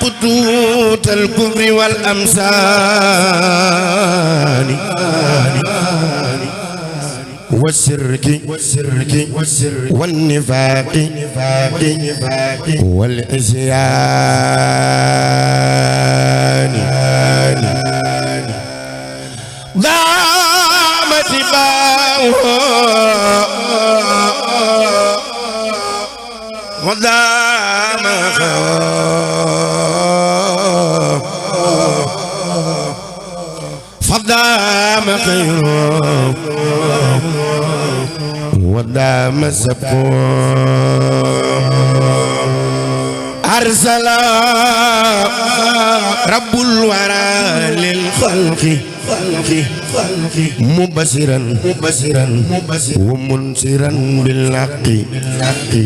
بطوط الكفر والأمثال والشرك والنفاق والعصيان ضامت باؤه وضام فضام خيره ودام سبقه أرسل رب الورى للخلق مبصرا ومنصرا بالحق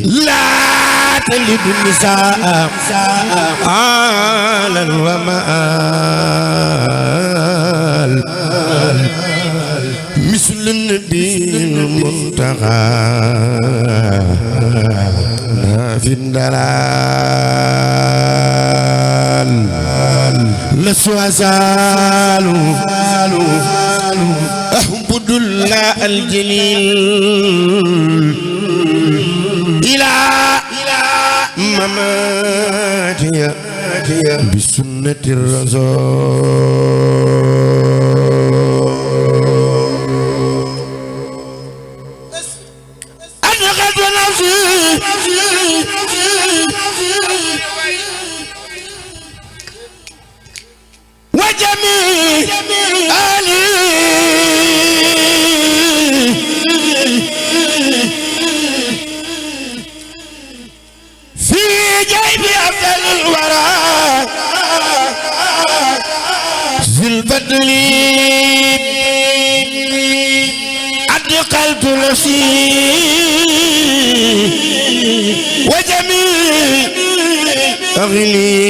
لا تلد النساء آلا ومآل مثل النبي المنتقى في الدلال لست أزال أعبد الله الجليل إلى مماتي بسنة الرسول أدخلت نفسي وجميع آلي في جيب أفضل الورى ذي البدل أدخلت نفسي وجميع أغلي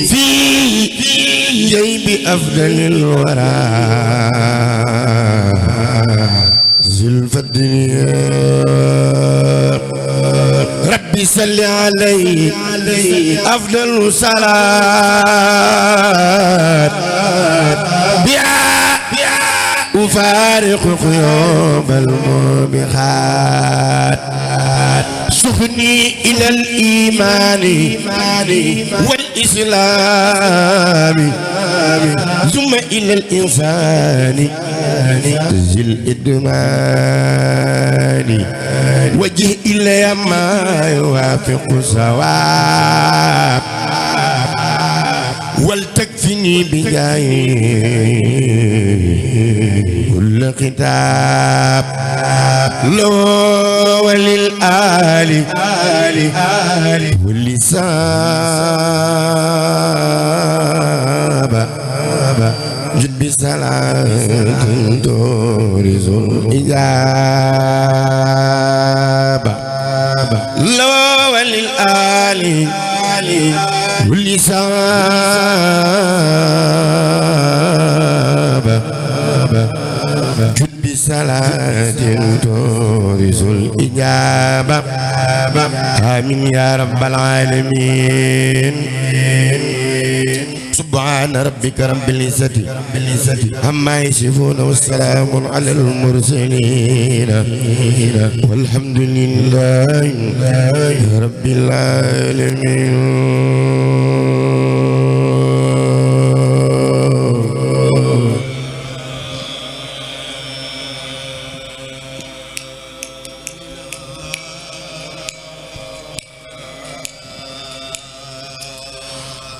في جيب أفضل الورى ذي الفضل ربي صل عليه أفضل صلاة بها أفارق قيوم الموبقات سخني إلى الإيمان والإسلام ثم إلى الإنسان ذي الإدمان وجه إلي ما يوافق الصواب ولتكفني بجاي كل كتاب لو وللآل واللساب جد بسلام تورز الإجابة لو وللآل واللساب جد بصلاة تورث الإجابة آمين يا رب العالمين سبحان ربك رب العزة عما يصفون والسلام على المرسلين والحمد لله رب العالمين.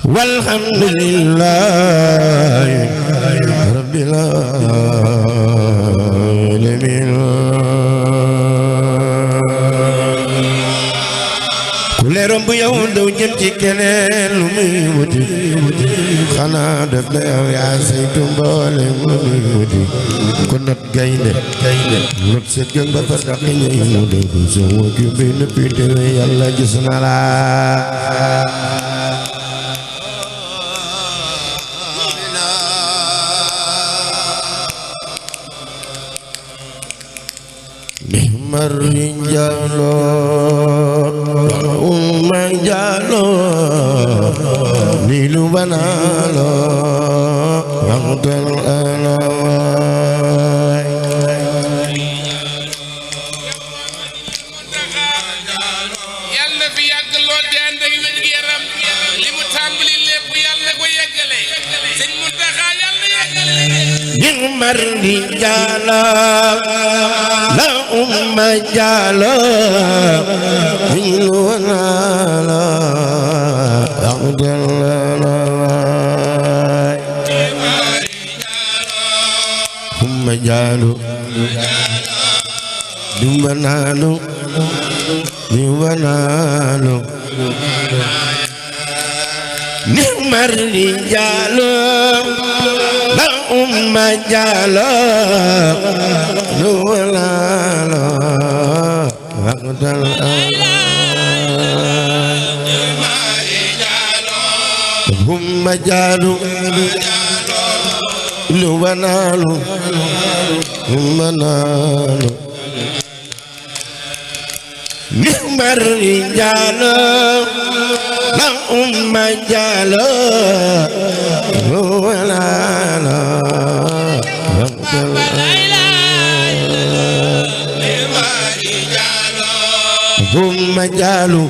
والحمد لله رب العالمين. كل رب يوم دو جم ci keneen lu muy wuti xanaa def na yow yaa saytu mboole mu muy wuti ko not gaynde not set gën ba fa daq ñëy mu def so wagi bi nëppi tewe yàlla gis na la الرجال والأمة جالو نيل بنالو وقت الألواي yàlla fi yàgg lool di ànd ak wér gu yaram li mu tàmbali lépp yàlla ko yeggale sëñ Muntaxa yàlla yeggale يغمر رجالا لا جالا نيل بنالو وقت الألواي هم جالو دمنالو دمنالو نعم الرجال لا جالا دمنالو وقت هم جالو دمنالو دمنالو نعم الرجال لا جال ولا لا هم جالوا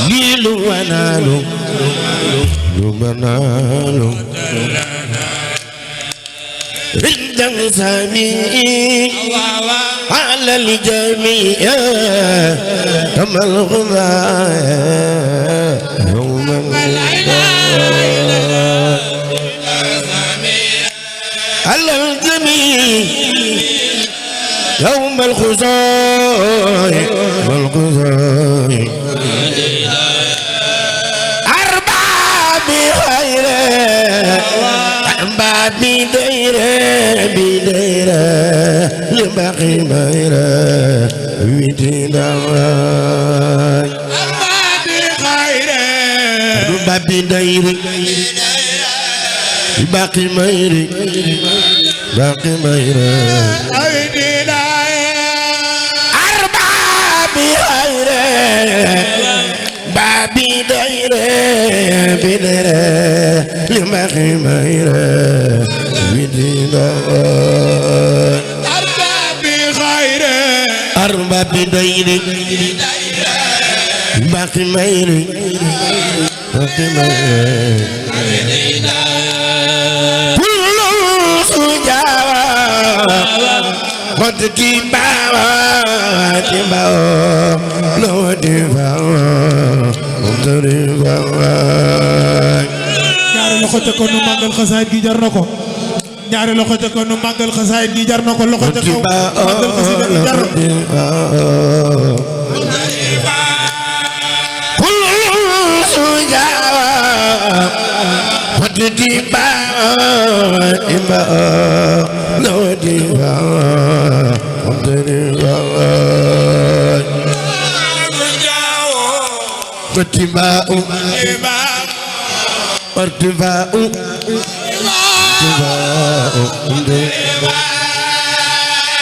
نيل ونالوا لبنالوا رجل سميع على الجميع كما الغذاء يوم على الجميع يوم الخزاي والخزاي أربع بخير بديرة لباقي ميرة ويتداوي بديرة باقي ميرة باقي ميرة أربعة بخير بابي بديرة لباقي ميرة أربع بديري باقي ميري باقي ميري كل سجاوة قد تباوة لو تباوة قد تباوة ñaari loxo te ko nu màggal xasaayid gi jar na ko ñaari loxo te ko nu màggal xasaayid gi jar na ko loxo te ko màggal xasaayid gi jar na ارتفاع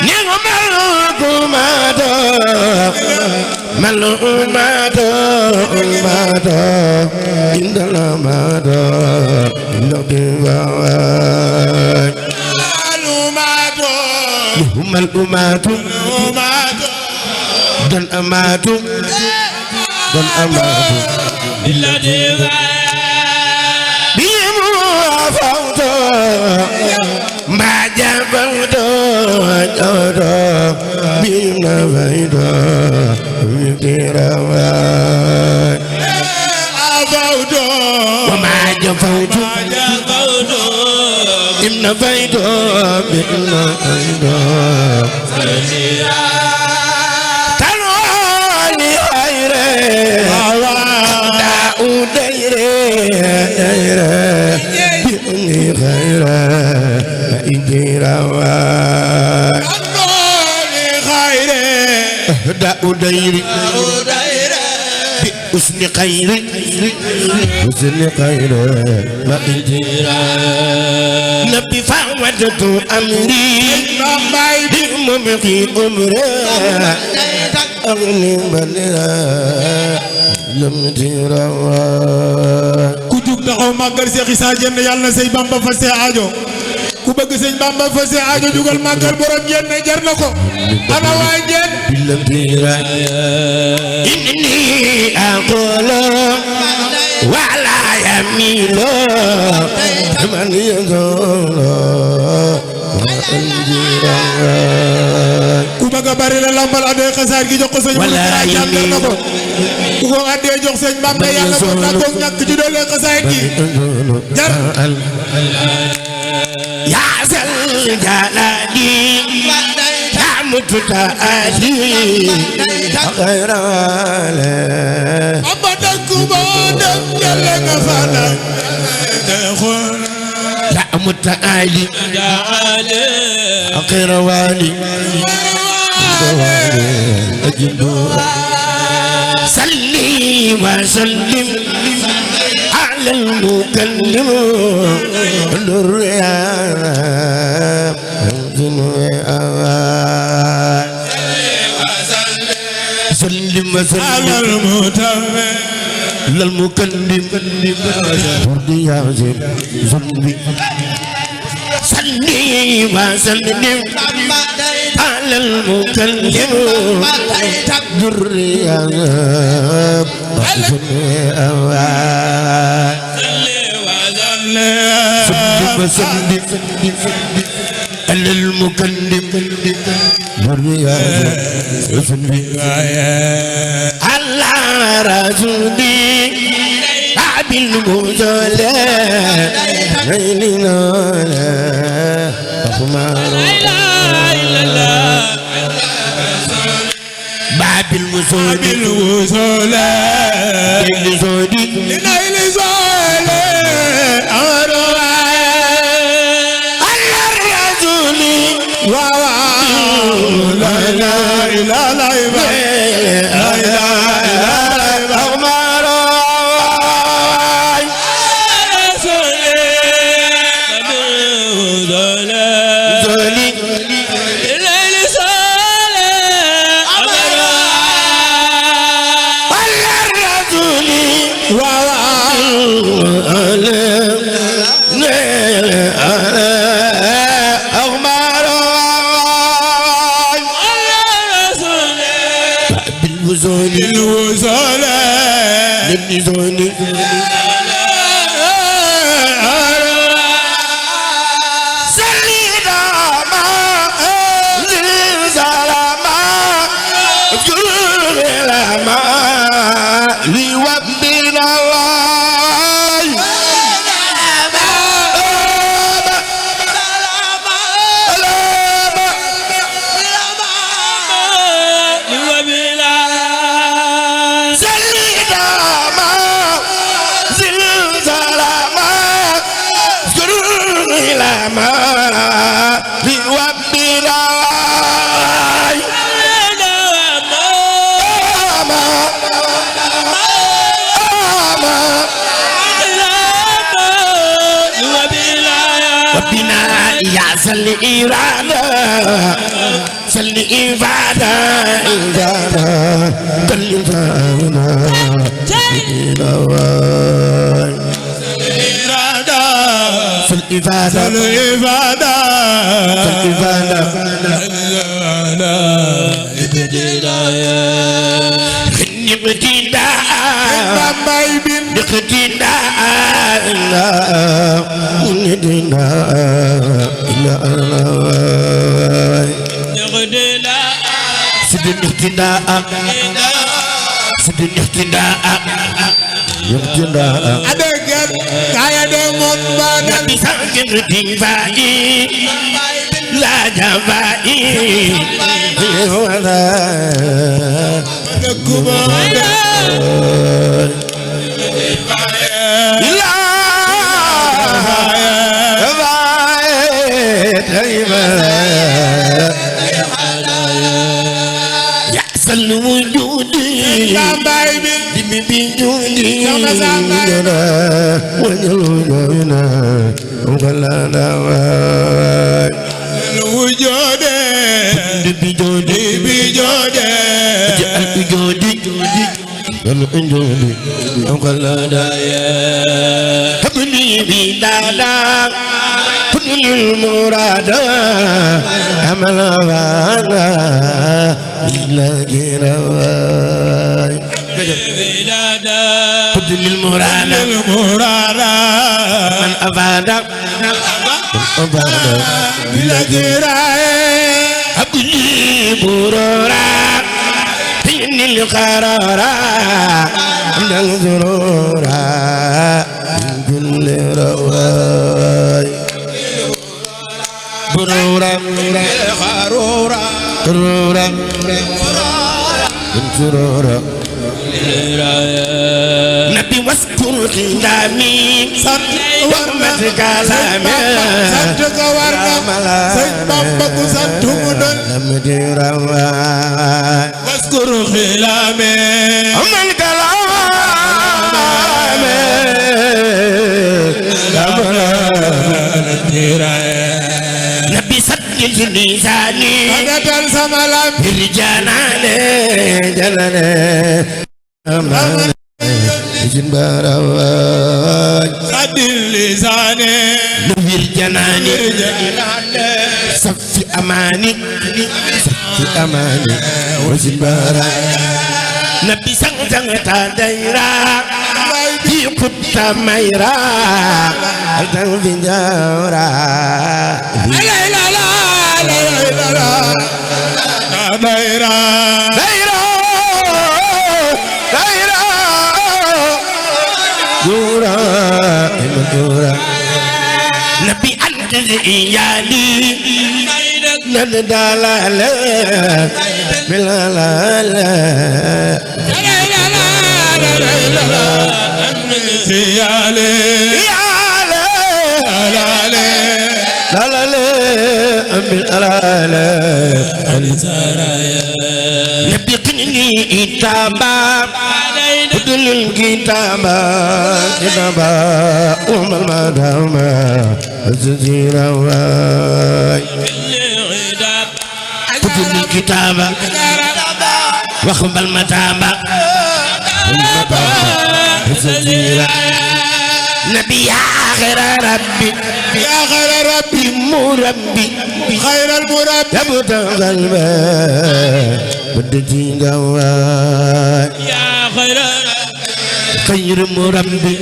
نعم الحكومات ملعومات المات عند الأمات عند الدفاعات هم الأمات دن أمات دن أمات ما جابوتو جوتو بينا فايدو بيتيراوا أفوتو وما جفوتو إمنا فايدو بينا فايدو تنوالي خيري داو دايري خيرا إجراوا خيرا داء ديري بأسن خير حسن خير ما إجراوا نبي فعودت أمري بممقي أمري أغني بلرا لم ترى ku jug taxaw màggal Cheikh Issa Diène yàlla na say Bamba fas see aajo ku bëgg sëñ Bamba fas see aajo jugal màggal borom Diène jar na ko ana waa Diène لم ترى إني أقول ولا يميل من يقول ku bëgg a bari la lambal adee xasaar gi jox ko sëñ Mourtada jar na ko ku ko adee jox sëñ Bamba yàlla ko tàggoog ñàkk ci doole xasaar gi jar يا زل جلالي يا متعالي غير abadan ku boo dem jële nga fana يا متعالي غير والي صلي وسلم على المكلم الرياض سلم على وسلم المتمم للمكلم الرياض ظلمي صلي وسلم على المكلم الرياض وسلم على المكلم والرياض وسلم على رسولي بعد المزولة ليلنا باب الوصول بالوصولة للزودي لنيل زولة أروى على الرسول واو لا إله إلا الله لا إله إلا الله بالوصولة للزودي سل إرادة سل إفادة إرادة كل إنسانا إرادة سل إفادة الإفادة سل إفادة ابتداء Bamba ibn اقتداء سد الاقتداء سد الاقتداء اقتداء adegan kaya demon badan بسانك ارتفاعي لا جفائي ولا kubada يحصل وجودي Bamba ibn بوجودي Sama sama. وجودنا وغلانا الوجود بوجودي بجود الانجلي وقل دايا هبني بدادا كل المراد عمل وانا إلا جراي بدادا كل المراد من أفاد بلا جراي هبني برورا إن القرارا من الغرورا من كل رواي برورا خرورا برورا من سرورا نبي واذكر خدامي وحمد كلامي سنتك ورنا سيد بابك سنتمدن نمدي رواي واذكر خلامي ومن كلامي نبي سجل لساني هذا سمالام برجاناني جلاني أماني جنباراي سدل لساني نبير جناني صفي أماني صفي أماني وجنباراي نبي سنجن تديرا في قد ميرا ألتن في جورا لا لا لا لا لا لا دايرا دايرا دايرا جورا جورا نبي أنت إيالي ندالا بلا لا لا سيالي لا لا لا نبي قنني إتابا بدل الكتابا كتابا وما المدامة الزجيرة واي بدل الكتابا وخب المتابة الزجيرة نبي يا خير ربي يا خير ربي مربي خير المربي يبدأ قلبي بدتي قواي يا خير خير مربي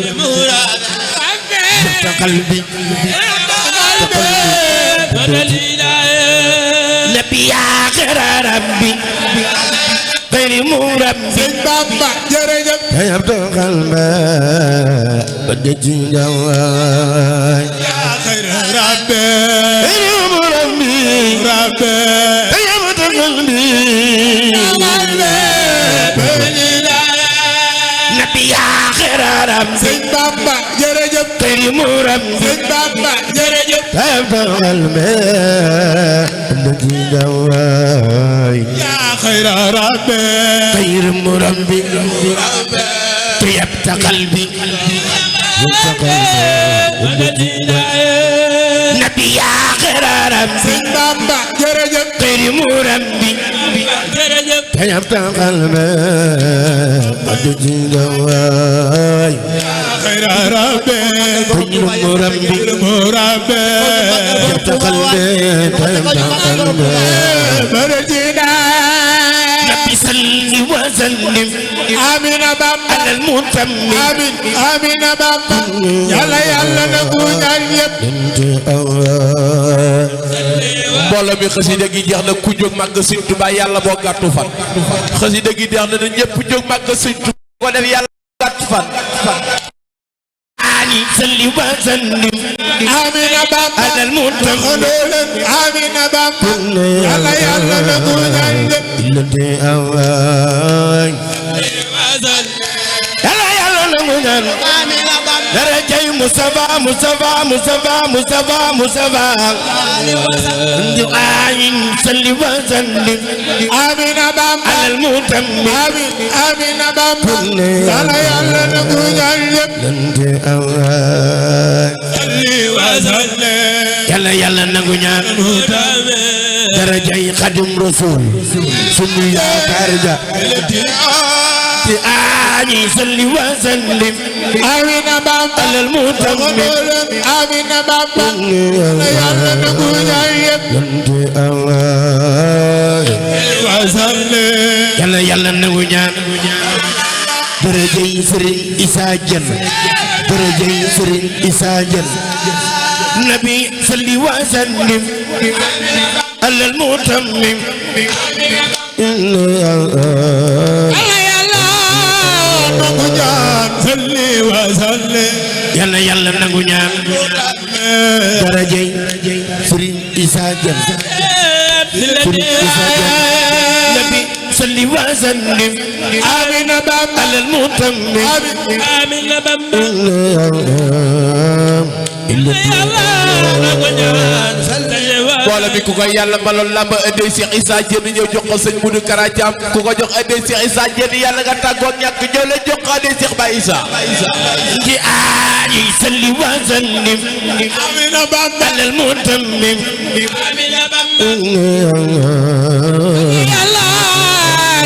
يبدأ قلبي نبي يا خير ربي خير مربي بابا جرجب يبدأ قلبي بدتي قواي يا خير ربي خير مربي ربي يبدأ قلبي نبي يا خير ربي بابا جرجب خير مربي بابا جرجب يبدأ قلبي بدتي قواي يا خير ربي خير مربي طيبت قلبي نبي يا خير ربي بابا جرجب خير مربي جرجب طيبت قلبي بدتي قواي خير ربي خير مربي مربي طيبت قلبي طيبت قلبي مرجينا نبي صلي وسلم آمين بابا على المتمم آمين آمين بابا يلا يلا نقول يب انت أول mbooloo mi xasida gi jeex na ku jóg màgg Sëñ Tuubaa yàlla boo gàttu fan xasida gi jeex na na ñëpp jóg màgg Sëñ Tuubaa ko def yàlla gàttu fan علي صلي وسلم آمين بابا على المتمم آمين بابا يلا يلا نقول يب انت أول يلا يلا نقول آمين بابا درجة مصطفى مصطفى مصطفى مصطفى مصطفى دعاء صلي وسلم آمين بابا على المتمم آمين آمين بابا يلا يلا نقول يب انت أول صلي وسلم يلا يلا نقول درجة خادم رسول سنو يا كارجا آني صلي وسلم آمين بابا على المتمم آمين بابا يلا نقول أنت الله وسلم يلا نغنيان درجي سرين إسا جن درجي سرين إسا جن نبي صلي وسلم على المتمم yàlla nangu ñaan darajay Serigne Issa Diène Serigne Issa Diène nabi salli wa sallim amina bamba alal mutammim amina bamba boole bi ku ko yàlla baloon lamba ëddee Cheikh Issa Diène ñëw jox ko sëñ Modou Kara Thiam ku ko jox ëddee Cheikh Issa Diène yàlla nga tàggoog ñàkk ñëw la jox ko ëddee Cheikh Baye Issa ji ayi salli wa sallim amina bamba alal mutammim amina bamba yàlla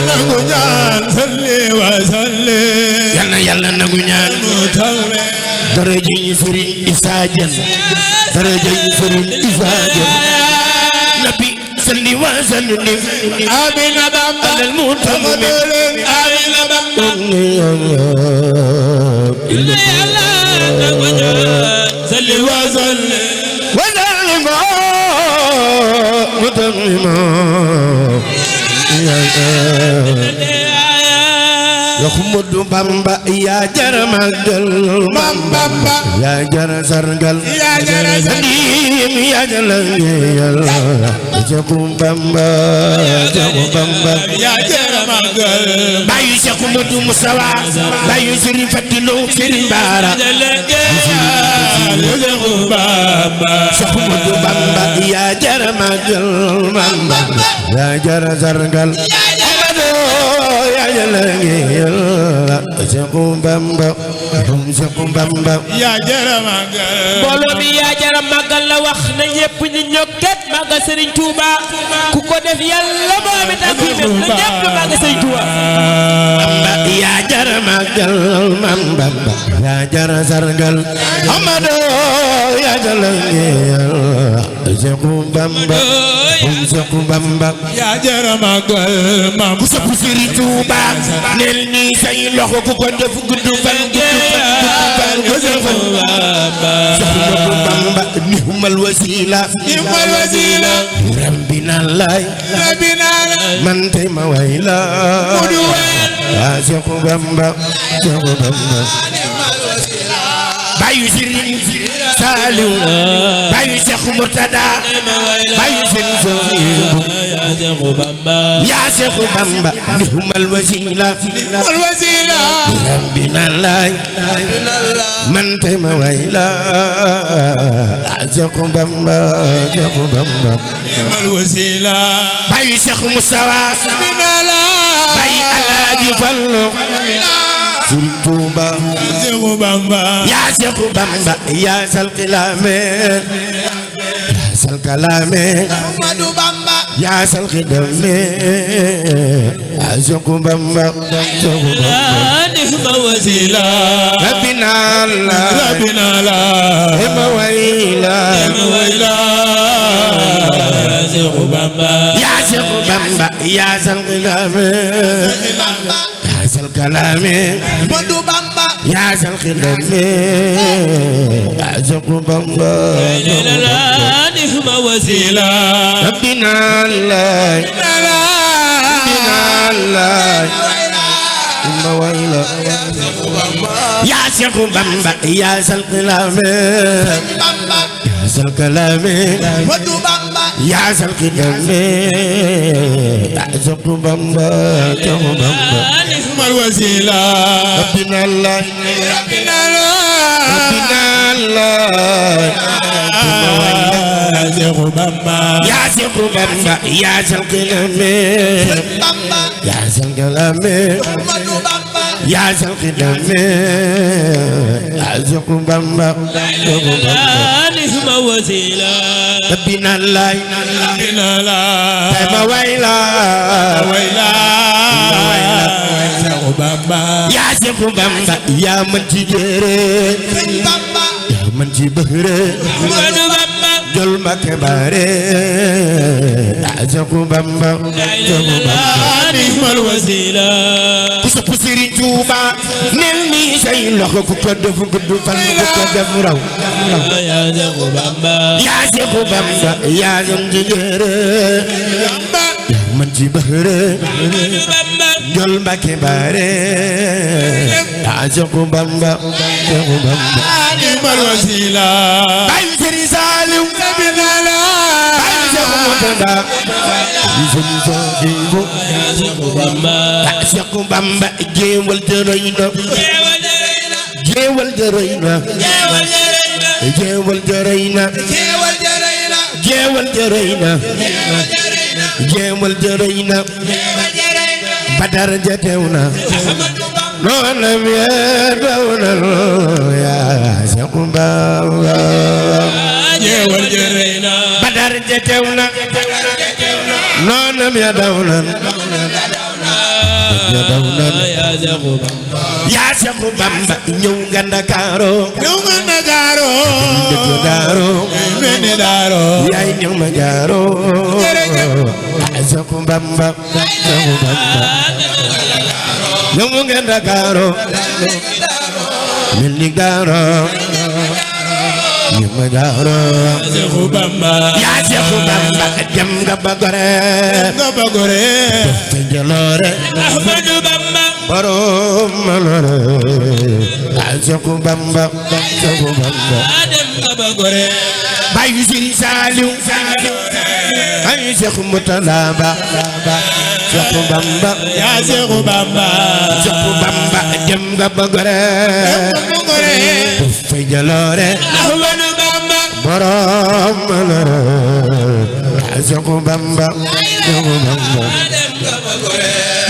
nangu ñaan salli wa sallim yàlla nangu ñaan daraja Serigne Issa Diène daraja Serigne Issa Diène nabi salli wa sallim amina bamba alal mutammim amina bamba yàlla nangu ñaan salli wa sallim wa sallim mutammim Ahmadu Bamba yaa jara magal Bamba yaa jara sargal yaa jara salim yaa jara yàlla Seexu Bamba yaa jara magal bayu Seexu Mudu Musawa bayu Serigne Fatilu Serigne Bara Seexu Mudu Bamba yaa jara magal Bamba yaa jara sargal Seexu Bamba yaa jara magal mbooloo mi yaa jara magal la wax na ñépp ñu ñokket magal Serigne Touba ku ko def yàlla moom itam fi def na ñépp magal Serigne Touba Bamba yaa jara magal Bamba yaa jara sargal Amadu yaa jara Seexu Bamba Seexu Bamba yaa jara magal mam ku sopp Serigne Touba neel ni say loxo ku ko def gudd fan Seexu Bamba nihmal wasila rabbina lay man tay ma wayla Seexu Bamba bayu Serigne Saliou bayu Cheikh Murtada bayu Serigne Souhaïbou ya Seexu Bamba nihmal wasila rabbina lay man tay ma wayla Seexu Bamba nihmal wasila bayu Cheikh Moustapha bayu Alaaji Fallu Serigne Touba Seexu Bamba ya Seexu Bamba ya sal kalame ya sal kalame Ahmadu Bamba ya sal khidame ya Seexu Bamba nihmal wasila rabbina la ma wayla Seexu Bamba ya Seexu Bamba ya sal kalame ya sal kalame Ahmadu Bamba ya sal khidame ya Seexu Bamba nihmal wasila rabbina la ma wayla ya Seexu Bamba ya sal kalame ya sal kalame Ahmadu Bamba ya sal khidame ya Seexu Bamba nihmal wasila rabbina la Seexu Bamba ya Seexu Bamba ya sal kalame ya sal kalame Ahmadu Bamba ya sal khidame ya Seexu Bamba nihmal wasila rabbina la ma wayla Seexu Bamba Bamba yaa Seexu Bamba yaa mën ci jéere yaa mën ci bëre Ahmadu Bamba jol Mbakke bare yaa Seexu Bamba Seexu Bamba ni'mal wasila ku sopp Sëriñ Tuuba nel ni say loxo ku ko def gudd fan ku ko def raw ya Seexu Bamba yaa Seexu Bamba yaa mën ci jéere yaa mën ci bëre Bamba jol Mbakke bare yaa Seexu Bamba Seexu Bamba ni'mal wasila Baay Sëriñ Saaliw binala Baay Seexu Murtada Baay Sëriñ Saaliw Seexu Bamba Seexu Bamba jéewal jërëy na jéewal jërëy na jéewal jërëy na jéewal jërëy na jéewal jërëy na Badar ja teew na noonam ya daw na yaa Seexu Bamba jéewal jërëy na Badar ja teew na noonam ya daw na ya daw na ya Seexu Bamba yaa Seexu Bamba ñëw nga Ndakaaru ñëw nga Ndakaaru dëkk Daaru mel ni Daaru yaay ñëw ma jaaro yaa Seexu Bamba Seexu Bamba ñëw nga Ndakaaru mel ni Daaru ñëw ma jaaro Seexu Bamba yaa Seexu Bamba dem nga ba Gore nga ba Gore te jaloore Ahmadu Bamba borom maloore yaa Seexu Bamba Seexu Bamba dem nga ba Gore Baay Sëriñ Saaliw ay Seexu Murtada Ba Seexu Bamba yaa Seexu Bamba Seexu Bamba dem nga ba Gore nga Gore te jaloore Ahmadu Bamba borom maloore yaa Seexu Bamba Seexu Bamba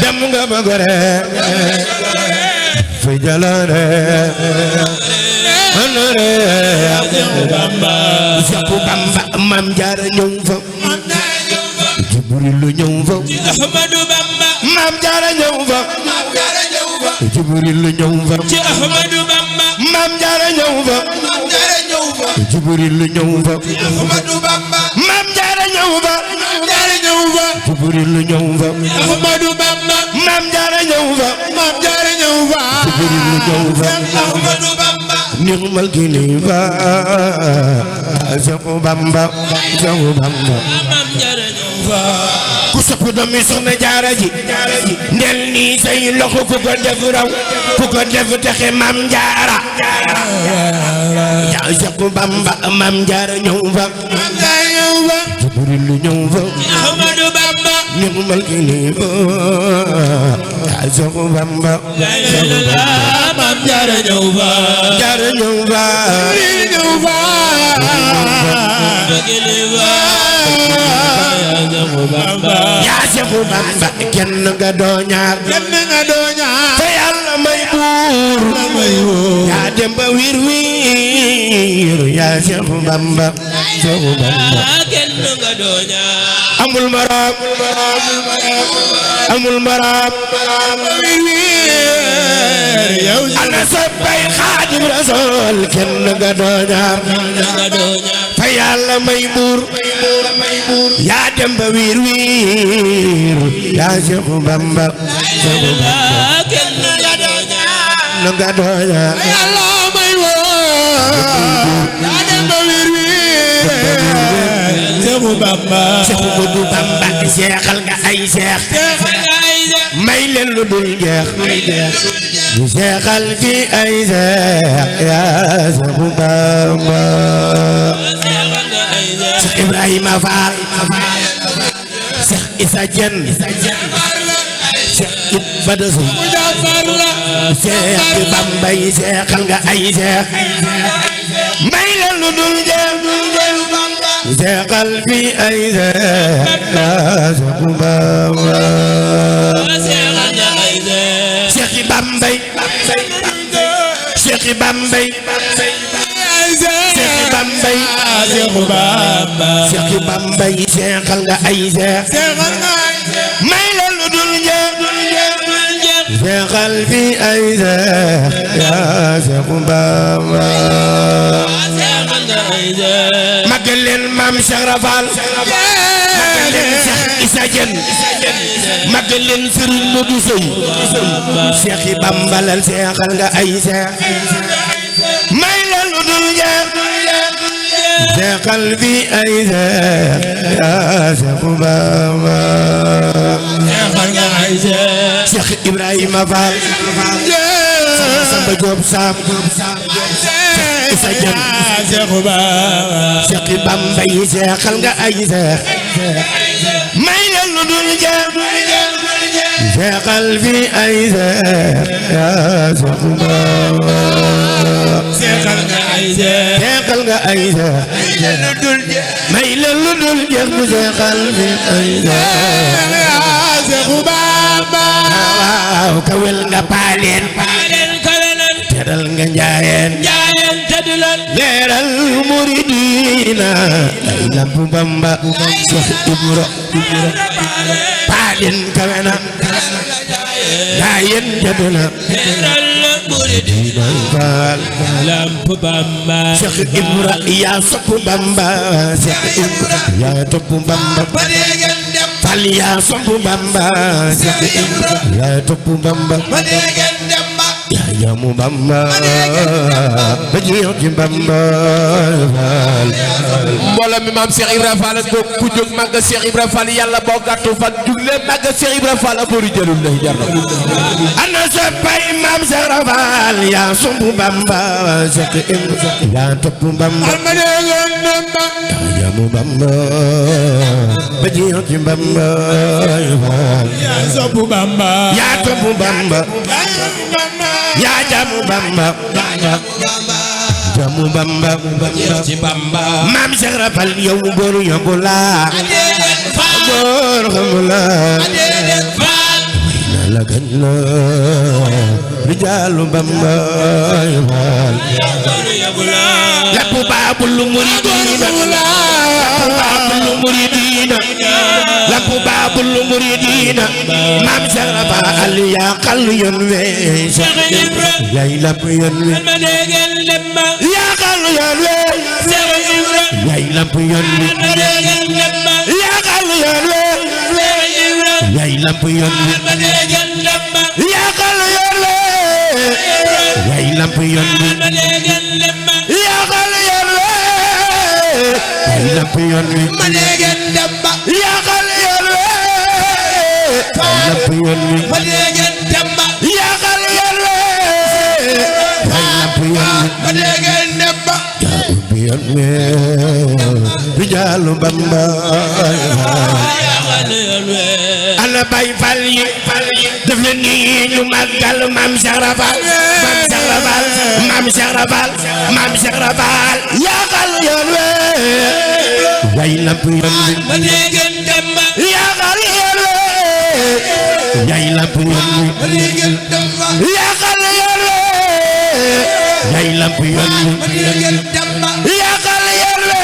dem nga ba Gore te jaloore maloore Seexu Bamba Seexu Bamba Maam Jaara ñëw fa Jibril ñëw fa Ahmadu Bamba Maam Jaara ñëw fa Jibril ñëw fa ci Ahmadu Bamba Maam Jaara ñëw fa Jibril ñëw fa Maam Jaara ñëw fa Jibril ñëw fa Ahmadu Bamba Maam Jaara ñëw fa Maam Jaara ñëw fa Jibril ñëw fa Ahmadu Bamba nirmal kilifa Seexu Bamba Seexu Bamba Maam Jaara ñëw fa ku sopp doomi Soxna Jaara ji ndel nii say loxo ku ko def raw ku ko def texe Maam Jaara yaa Seexu Bamba Maam Jaara ñëw fa Maam Jaara ñëw fa Jibril ñëw fa Ahmadu Bamba nirmal kilifa yaa Seexu Bamba Seexu Bamba Maam Jaara ñëw fa Jaara ñëw fa ñëw fa yaa Seexu Bamba kenn nga doo ñaar kenn nga doo ñaar te Yàlla may buur may woo yaa dem ba wir wir yaa Seexu Bamba Seexu Bamba kenn nga doo ñaar amul maraam amul maraam wir wir yow ana soppay Xaadim Rasuul kenn nga doo ñaar nga doo ñaar te Yàlla may buur yaa dem ba wir wir yaa Seexu Bamba Seexu Bamba kenn nga doo ñaar nga doo ñaar Yàlla may woo yaa dem ba wir wir Seexu Bamba Seexu Moodu Bamba seexal nga ay seex may leen lu dul jeex ñu seexal fi ay seex yaa Seexu Bamba Seex Ibrahima Faal Seex Isa Jeen Seex It Badasu jàmbar la Seex Bamba yi seexal nga ay seex may leen lu dul jeex seexal fi ay seex yaa Seexu Bamba Seexi Bambay Seexi Bambay Seexi Bambay Seexu Bamba Seexi Bambay seexal nga ay seex seexal nga ay may leen lu dul jeex seexal fi ay seex yaa Seexu Bamba magal leen maam Cheikh Rafal magal leen Cheikh Issa Diène magal leen Serigne Modou Seye Cheikh yi Bamba lal seexal nga ay seex may la lu dul jeex seexal fi ay seex yaa Seexu Bamba seexal nga ay seex Cheikh Ibrahima Fall Samba Diop Sam Cheikh Issa Diène Seexu Bamba Cheikh Bamba yi seexal nga ay seex may la lu dul jeex seexal fi ay seex yaa Seexu Bamba seexal nga ay seex seexal nga ay seex may la lu dul jeex bu seexal fi ay seex yaa Seexu Bamba waaw kawel nga paaleen kawelan teral nga njaayeen teddulan leeral muridina ay lampu Bamba Cheikh Ibra paaleen kawelan njaayeen teddulan Fall lampu Bamba Cheikh Ibra yaa sopp Bamba Cheikh Ibra yaa topp Bamba Fall yaa sopp Bamba Cheikh Ibra yaa topp Bamba yaa jaamu Bamba ba jiw ci Bamba Fall mbooloo mi maam Cheikh Ibra Fall ak ku jóg màgg Cheikh Ibra Fall yàlla boo gàttu fan jug leen màgg Cheikh Ibra Fall aboori jëlul lay jar na ana sa pay maam Cheikh Ibra Fall yaa sumbu Bamba Cheikh Ibra yaa topp Bamba yaa jaamu Bamba ba jiw ci Bamba Fall yaa sumbu Bamba yaa topp Bamba yaa jaamu Bamba jaamu Bamba ci Bamba maam Cheikh Ibra Fall yow góor yomb la góor xamu la la gën la rijaalu Bamba lapp baabul muridina lapp baabul muridina maam Cheikh Ibra Fall yaa xal yoon we yaay lapp yoon we yaa xal yoon we yaay lapp yoon we yaa xal yoon we yaay lapp yoon we yaa xal yoon we yaay lapp yoon we yaa xal yoon we yaay lapp yoon we yaa xal yoon we yaay lapp yoon we yaa xal yoon we yaay lapp yoon we yaa ubbi yoon we rijaalu Bamba ana Baay Fall yi def leen nii ñu màggal maam Cheikh Ibra Fall maam Cheikh Ibra Fall maam Cheikh Ibra Fall yaa xal yoon we yaay lamp yoon we yaa xal yoon we yaay lamp yoon we yaa xal yoon we yaay lamp yoon we yaa xal yoon we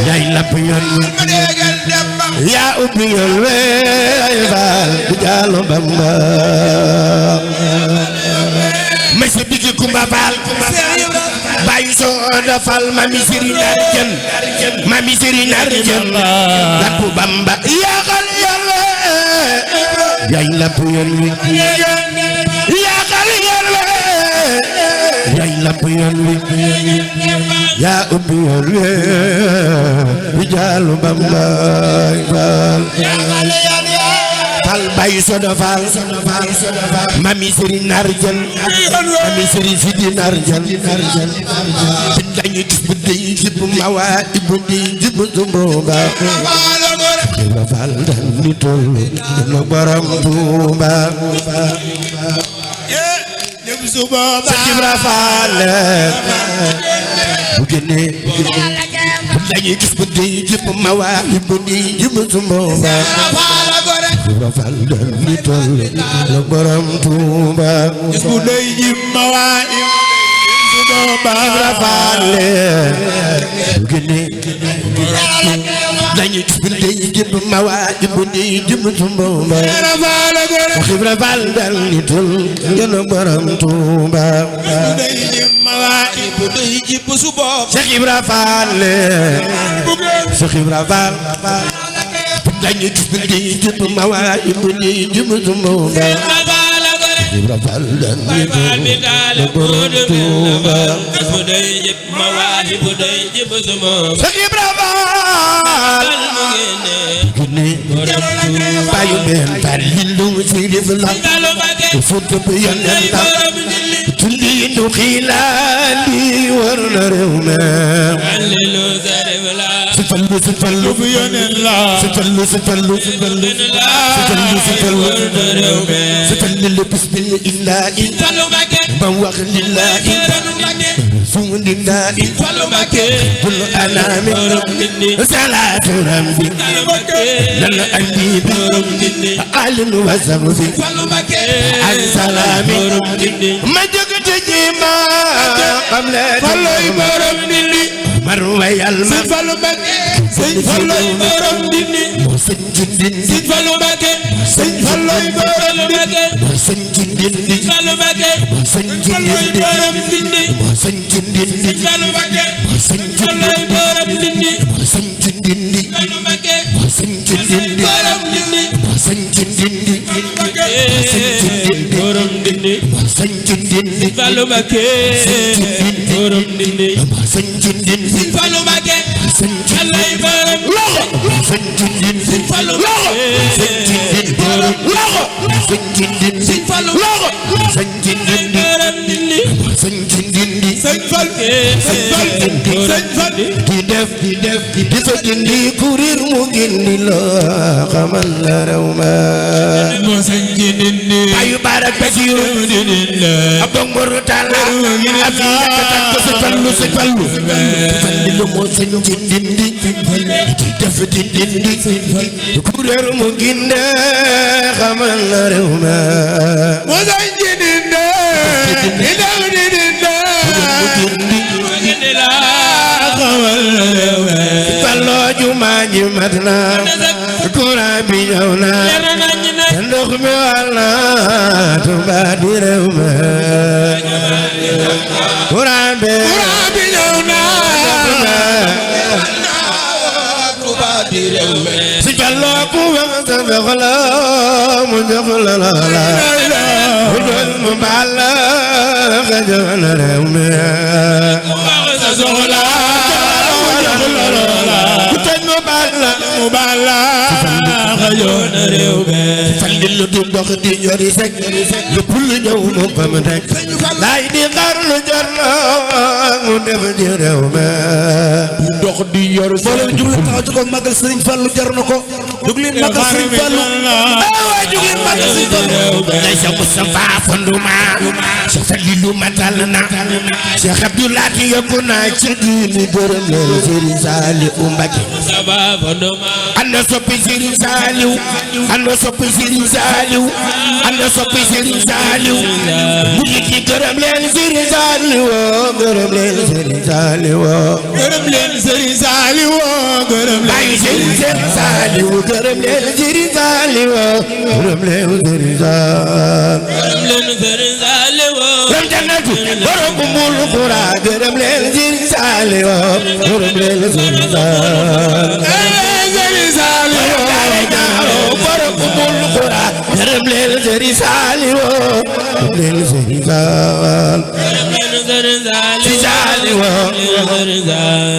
yaay lamp yoon we yaa ubbi yoon we Fall rijaalu Bamba Monsieur Bigi Kumba Fall Baye Soda Fall mami Serigne Ardiène mami Serigne Ardiène lampu Bamba yaa xal yoon we yaay lampu yoon we yaa xal yoon we yaay lampu yoon we yaa ubbi yoon we rijaalu Bamba Fall Baye Soda Fall mami Serigne Ardiène mami Serigne Sidi Ardiène dañu gis bu dey jib mawa ibu dey jib Tuuba Ibra Fall dan ni tol no borom Tuuba Ibra Fall bu génne dañu gis bu dey jib mawa ibu dey jib Tuuba Ibra Fall dan ni tol no borom Tuuba bu dey jib mawa Ibra Fall bu génne lañu day jëb mawaajib day jëb Tumba xibra fal dal nitul ngeen borom Tuuba day jëb mawaajib day jëb su bopp Cheikh Ibra Fall Cheikh Ibra Fall lañu day jëb mawaajib day jëb Tumba Ibra Fall dal nitul borom Tuuba day jëb mawaajib day jëb Cheikh Ibra Fall bayu ben talilu sirif la futu yan la tulli ndu khilali warna rewna halilu zarif la sifallu yonen la sifallu sifallu bismil illahi ba wax lillahi sundillahi kul anami salatu rabbi lana andibi alin wasafi an salami ma jogte jima qabla falloy borom dindi marwa yalma Fallu Mbakke sëñ Falloy borom dindi sëñ jindindi sëñ Fallu Mbakke sëñ Falloy borom dindi sëñ jindindi Fallu Mbakke sëñ Falloy jindindi borom dindi sëñ jindindi Fallu Mbakke sëñ Falloy borom dindi sëñ jindindi Fallu Mbakke sëñ jindindi borom dindi sëñ jindindi borom dindi sëñ jindindi Fallu Mbakke borom dindi sëñ jindindi Fallu Mbakke sëñ Falloy borom sëñ jindindi Fallu sëñ jindindi sëñ jindindi Fallu sëñ jindindi borom dindi sëñ jindindi sëñ Fall sëñ Fall di fa dindi kurir mu gindi la xamal la rew ma moo sëñ dindi ayu barak basiru abdong moru tala abi nakatan ko sa fallu fallu moo sëñ jindindi di def di dindi kurir mu gindi xamal la rew ma moo sëñ dindi di def di dindi fallo juma ji matna kura bi ñëw na ndox mi walla Tuuba di réew mi kura bi ñëw na Tuuba di réew mi si fallo ku wax sa soxla mu jox la la mu jël mu baal la nga jox la réew mi sa soxla mu baal la xajoon na réew mi fallilu di dox di ñori sek lépp lu ñëw mu ko mu teg laay di xaar lu jar na mu def di réew mi dox di yor boole jublu taxaw ci ko magal Serigne Fallou jar na ko jóg leen magal Serigne Fallou waay jóg leen magal Serigne Fallou day sa Moustapha Fonduma Cheikh Fallilu matal na Cheikh Abdoulaye yóbbu na ci diini gërëm leen Serigne Saliou Mbacké anda soppi Serigne Saliou anda soppi Serigne Saliou anda soppi Serigne Saliou mu ngi ci gërëm leen Serigne Saliou gërëm leen Serigne Saliou gërëm leen Serigne Saliou gërëm leen ay Serigne Saliou gërëm leen Serigne Saliou gërëm leen Serigne Saliou gërëm jannatu borom umul qura gërëm leen Serigne Saliou gërëm leen Serigne Saliou borom umul qura gërëm leen Serigne Saliou gërëm leen Serigne Saliou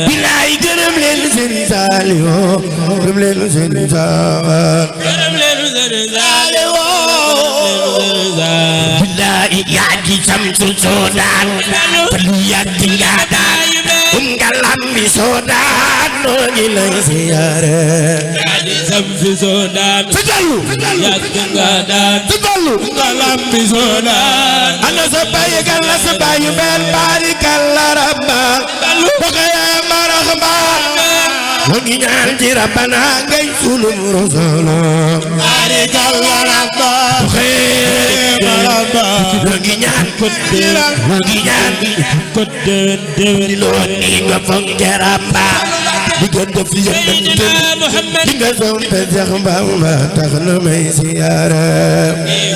bilaay gërëm leen Serigne Saliou gërëm leen Serigne Saliou bilaay yaa di samsu soodaan palu yaa di ngaadaan ngalambi soodaan noo ngi lay siyaare yaa di samsu soodaan si fallu si fallu ngalambi soodaan ana sa baye galla sa baye bel barikalla rabba bakaya marhaba mo ngi ñaan ci rabbana ngay sunu rasulu barikalla rabba marhaba mo ngi ñaan mo ngi ñaan ko de di lo ni nga fonk rabba di nga def yëpp Muhammad di nga sopp Seex Bamba tax na may siyaara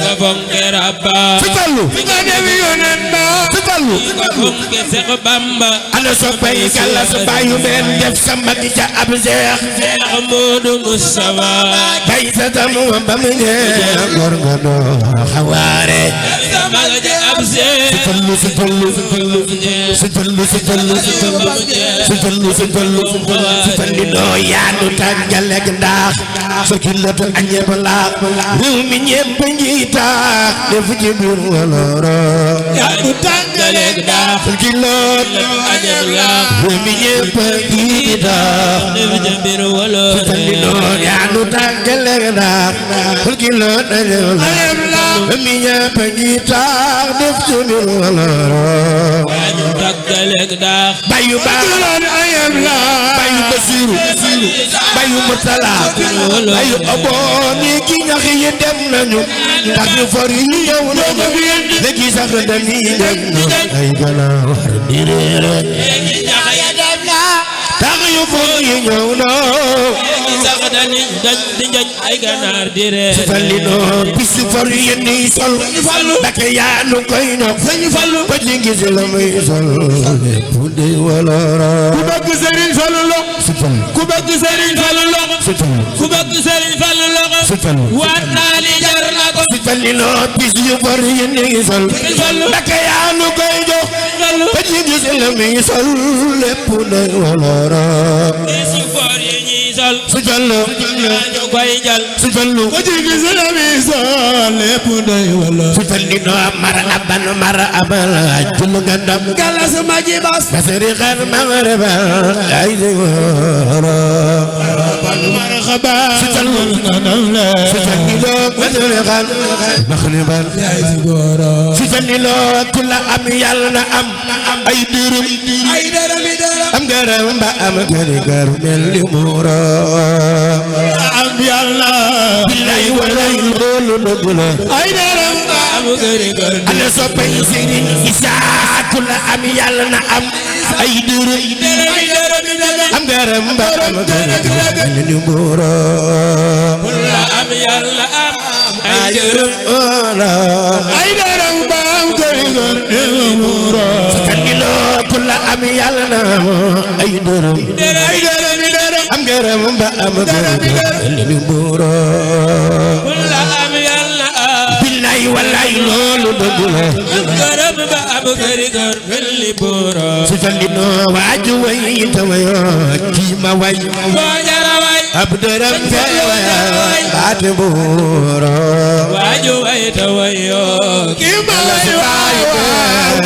nga fonke Rabba si fallu fi nga def yonen ba si fallu nga fonke Seex Bamba ana soppay Yàlla su bàyyu meen def sa mag ca ab seex Seex Moodu Mustafa bay sa tamu ba mu ñëw góor nga doo xawaare sama nga ja ab seex si fallu si fallu si fallu si fallu si fallu si fallu si fallu si fallu doo yaanu tàggaleg ndax sa kilatu añe ba laax réew mi ñépp ngi taax def ci biir walooro yaanu tàggaleeg daa sa kilatu añe ba laax réew mi ñépp ngi taax def ci biir walooro sa fallu doo yaanu tàggaleg ndax sa kilatu añe ba laax réew mi ñépp ngi taax def ci biir walooro añu tàggaleeg daax bayu baax bayu Basiru bayu Murtala bayu abooni ki ñax yi dem nañu ndax ñu for yi ñëw nañu léegi sax dañuy dem ay ganaar di réere tax ñu for yi ñëw na sax dañuy di njañ ay ganaar di reer si falli noo bisi for yi ni sol dake yaa nu koy nopp ko ci gis la muy sol lépp di waloora ku bëgg Serigne Fallou lo si falli ku bëgg Serigne Fallou lo si falli ku bëgg Serigne Fallou loxo si falli waat naa li jar na ko si falli noo bisi for yi ni sol dake yaa nu koy jox ko ci gis la muy sol lépp di waloora si for yi ñuy sol si falli ñu koy jal si falli ko ci gis la mi sol lépp day wala si falli noo mara aban julu nga ndam galas ma ji bas basari xar magreba ay di wara marhaba si falli si falli loo basari xar magreba si falli loo ku la am yàlla na am ay dërëm am gërëm ba am gërëm mel ni muura am yàlla billahi wallahi loolu dëgg la ay dërëm ba am gërëm ana soppay Sëriñ Isa ku la am yàlla na am ay dërëm am gërëm ba am gërëm mel ni muura la am yàlla am ay dërëm ay dërëm ba am gërëm muura ku la am yàlla na am ay dërëm ay dërëm am gërëm ba am gërëm mel ni muura la am yàlla am billahi wallahi loolu dëgg la gërëm ba am gërëm mel ni buura si falli noo waaju way tawayo kii ma way moo jara way ab dërëm fee way baate buura waaju way tawayo kii ma way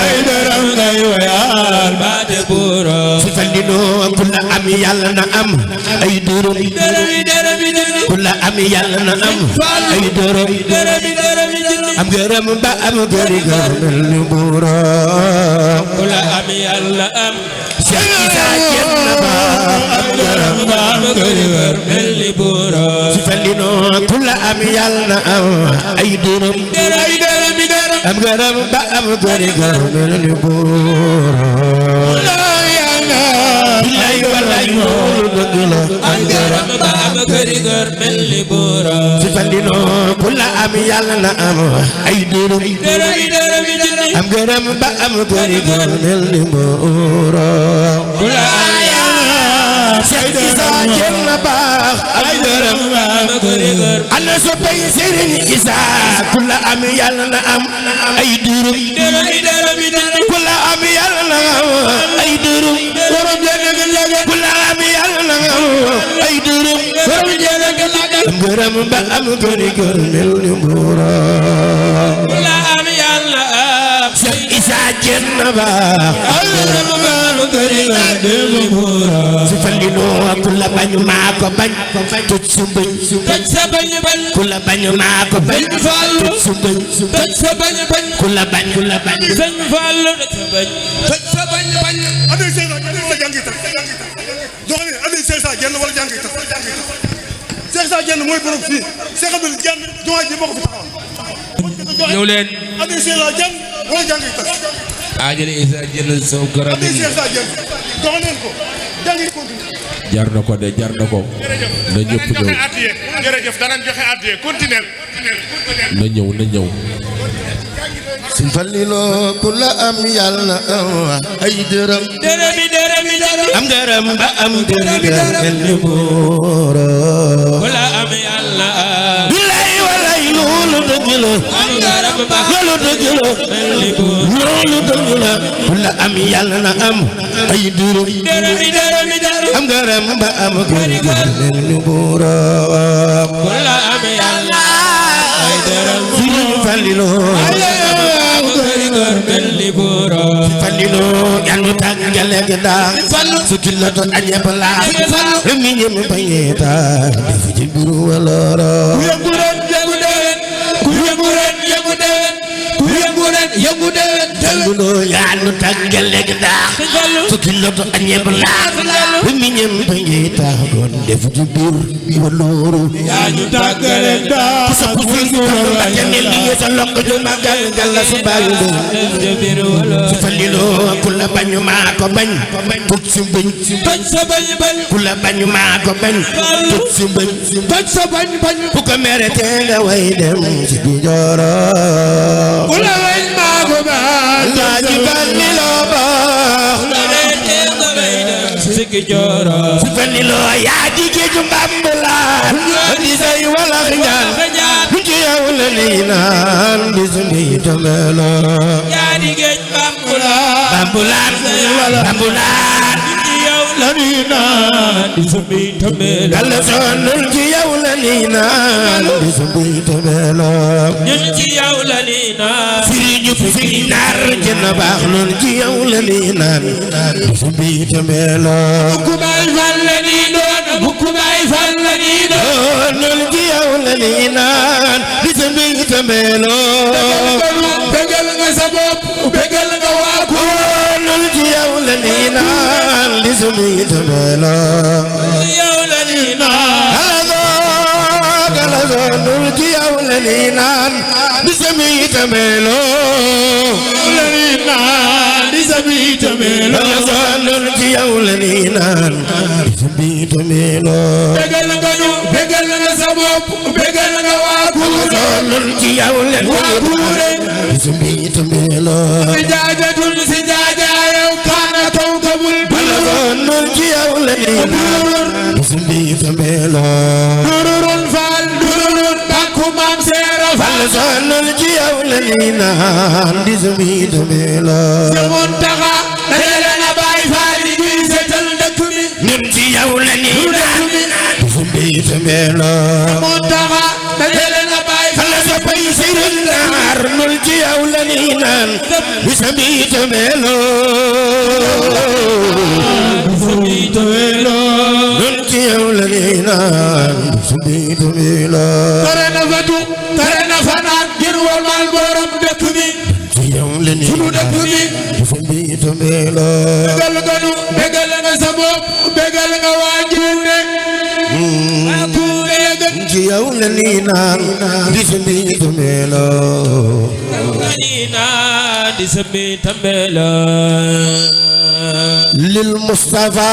ay dërëm ngay wayal baate buura si falli noo ku la am yàlla na am ay dërëm ku la am yàlla na am ay dërëm am gërëm ba am gërëm mel ni buura ku la am yàlla am Cheikh Isa kenn ba am gërëm ba am gërëm mel ni buura si falli noo ku la am yàlla na am ay dërëm am gërëm ba am gërëm mel ni buura billahi wallahi loolu dëgg la am gërëm ba am gërëm mel ni buura si falli noo ku la am yàlla na am ay dërëm am gërëm ba am gërëm mel ni buura ku la am Cheikh Isa kenn na baax ay dërëm am gërëm ana soppay Sëriñ Isa ku la am yàlla na am ay dërëm ku la am yàlla na am ay dërëm ku la am yàlla na am ay dërëm am gërëm ba am gërëm mel ni buura ku la am yàlla am Cheikh Isa kenn na baax ay gërëm ba am gërëm mel ni buura si falli noo ku la bañ maa ko bañ toj su bëñ toj sa bañ bañ ku la bañ maa ko bañ toj su bëñ toj sa bañ bañ ku la bañ sëñ Fallu toj sa bañ Adé Cheikh jàngi tax dox ni Adé Cheikh Sa Diène wala jàngi tax Cheikh Sa Diène mooy borom fii Cheikh Abdou Diène jumaa ji moo ko fi taxawal ñëw leen Adé Cheikh Sa Diène wala jàngi tax ajale Isa Diène sow garab Adé Cheikh Sa Diène dox leen ko jàngi continue jar na ko de jar na ko na ñëpp danañ joxe ñëw addiye jërëjëf danañ joxe addiye continuel na ñëw na ñëw Sëñ Fallilu ku la am yàlla ay dërëm am dërëm ba am dërëm mel ni buura ku la am yàlla billaay walay loolu dëgg la loolu dëgg la loolu dëgg la ku la am yàlla na am ay dërëm am dërëm ba am dërëm mel ni buura ku la am yàlla ay dërëm Sëñ Fallilu Fallilu yàlla tàggale gi daa su ki la doon añee ba laa mi ñëm bañeeta def ci biiru walooro Fallilu yàlla tàggale gi daa su ki la doon añee ba laa mi ñëm bañeeta doon def ci biir walooro ñu tàggale daa ku sa ku fi ba kenn li sa lokk ju magal galla su baayu su Fallilu ku la bañu maa ko bañ tut si bañ ku la bañu maa ko bañ tut si bañ ku ko mere te nga way dem si di jooro ku la bañ maa ko bañ nga ji Fallilu baax su Fallilu yaa ji géeju Mbambulaan di say walax ñaan lu ci yow la lii naan di su mbii tomelo Mbambulaan la nuy naan di sa mbii tomelo Yàlla sonul ci yow la lii naan di su mbii tomelo Sëriñu fi naar jëna baax lool ci yow la lii naan di su mbii tomelo lool ci yow la lii naan di su mbii tomelo bégal nga sa bopp bégal nga waa ko lool ci yow la lii naan di su mbii tomelo lool ci yow la lii naan di su mbii tomelo di sa mbii tomelo lool ci yow la lii naan di su mbii tomelo bégal nga ñu bégal nga sa bopp bégal nga waa ko lool ci yow la lii naan di su mbii tomelo jaajatul si jaajaayam kaana taw kabul lool ci yow la lii naan di su mbii tomelo dururun faal dururun bakku maam seera faal lool ci yow la lii naan di su mbii tomelo mun taxa dajale na baay faal di ñuy seetal dëkk bi ñun ci yow la lii naan di su mbii tomelo mun taxa dajale na baay faal sa pay sëriñ naar lool ci yow la lii naan di su mbii tomelo lool ci yow la lii naan di su mbii tomelo tare na fa tu tare na fa naan ngir walmal borom dëkk bi ci yow la lii sunu dëkk naan bi di su mbii tomelo bégal nga nu bégal nga sa bopp bégal nga waa Njéene aku yëgal ci yow la lii naan di su mbii tomelo lil Mustafa